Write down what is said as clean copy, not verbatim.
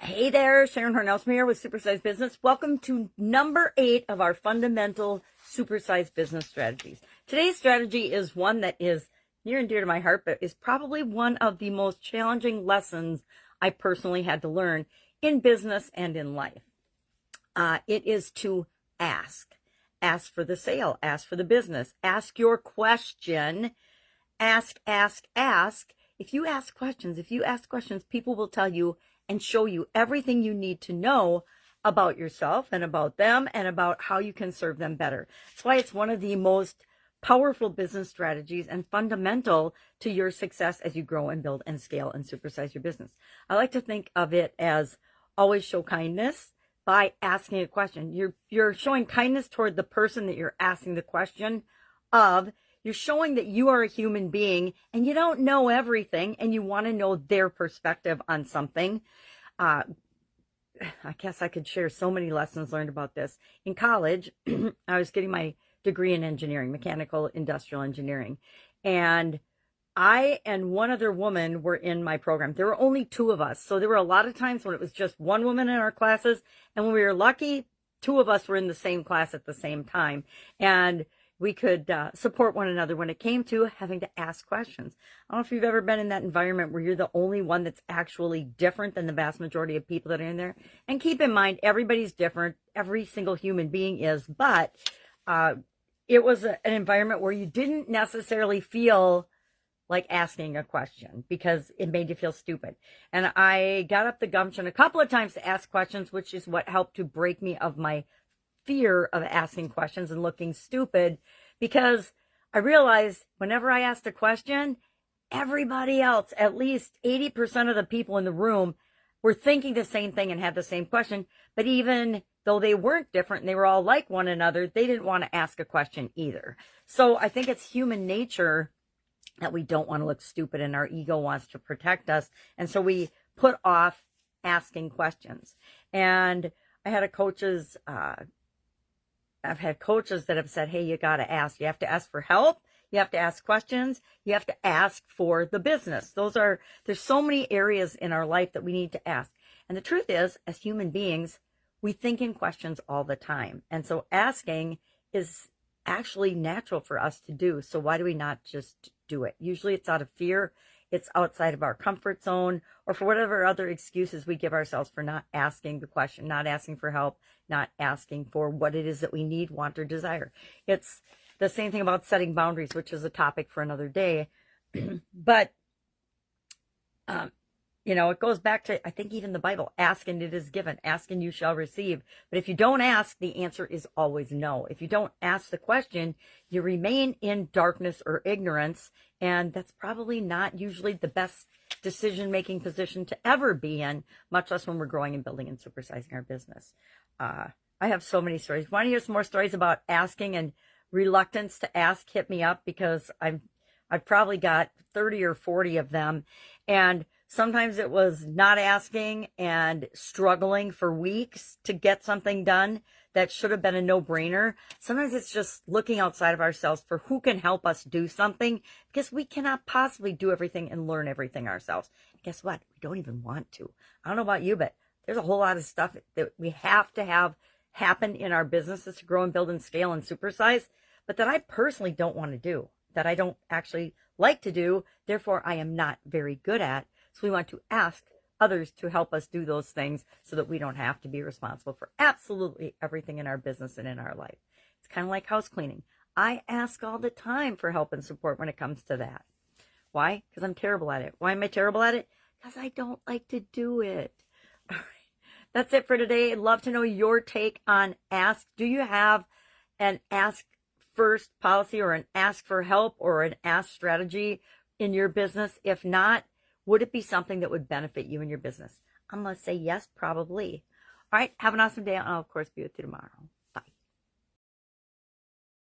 Hey there, Sharon Horne-Ellstrom here with Supersize Business. Welcome to number 8 of our fundamental Supersize business strategies. Today's strategy is one that is near and dear to my heart, but is probably one of the most challenging lessons I personally had to learn in business and in life. It is to ask. Ask for the sale, ask for the business, ask your question, ask. If you ask questions, people will tell you and show you everything you need to know about yourself and about them and about how you can serve them better. That's why it's one of the most powerful business strategies and fundamental to your success as you grow and build and scale and supersize your business. I like to think of it as always show kindness by asking a question. You're showing kindness toward the person that you're asking the question of. You're showing that you are a human being and you don't know everything and you want to know their perspective on something. I guess I could share so many lessons learned about this. In college, I was getting my degree in engineering, mechanical industrial engineering. And I and one other woman were in my program. There were only 2 of us. So there were a lot of times when it was just one woman in our classes. And when we were lucky, 2 of us were in the same class at the same time. And we could support one another when it came to having to ask questions. I don't know if you've ever been in that environment where you're the only one that's actually different than the vast majority of people that are in there. And keep in mind, everybody's different. Every single human being is. But it was an environment where you didn't necessarily feel like asking a question because it made you feel stupid. And I got up the gumption a couple of times to ask questions, which is what helped to break me of my fear of asking questions and looking stupid, because I realized whenever I asked a question, everybody else, at least 80% of the people in the room, were thinking the same thing and had the same question. But even though they weren't different and they were all like one another, they didn't want to ask a question either. So I think it's human nature that we don't want to look stupid and our ego wants to protect us. And so we put off asking questions. And I had I've had coaches that have said, hey, you got to ask. You have to ask for help. You have to ask questions. You have to ask for the business. There's so many areas in our life that we need to ask. And the truth is, as human beings, we think in questions all the time. And so asking is actually natural for us to do. So why do we not just do it? Usually it's out of fear. It's outside of our comfort zone, or for whatever other excuses we give ourselves for not asking the question, not asking for help, not asking for what it is that we need, want, or desire. It's the same thing about setting boundaries, which is a topic for another day. But, it goes back to, I think, even the Bible, ask and it is given, ask and you shall receive. But if you don't ask, the answer is always no. If you don't ask the question, you remain in darkness or ignorance. And that's probably not usually the best decision-making position to ever be in, much less when we're growing and building and supersizing our business. I have so many stories. Want to hear some more stories about asking and reluctance to ask? Hit me up, because I've probably got 30 or 40 of them. And sometimes it was not asking and struggling for weeks to get something done that should have been a no-brainer. Sometimes it's just looking outside of ourselves for who can help us do something, because we cannot possibly do everything and learn everything ourselves. And guess what? We don't even want to. I don't know about you, but there's a whole lot of stuff that we have to have happen in our businesses to grow and build and scale and supersize, but that I personally don't want to do, that I don't actually like to do, therefore I am not very good at. So we want to ask others to help us do those things so that we don't have to be responsible for absolutely everything in our business and in our life. It's kind of like house cleaning. I ask all the time for help and support when it comes to that. Why? Because I'm terrible at it. Why am I terrible at it? Because I don't like to do it. All right. That's it for today. I'd love to know your take on ask. Do you have an ask first policy or an ask for help or an ask strategy in your business? If not, would it be something that would benefit you and your business? I'm going to say yes, probably. All right. Have an awesome day. I'll, of course, be with you tomorrow.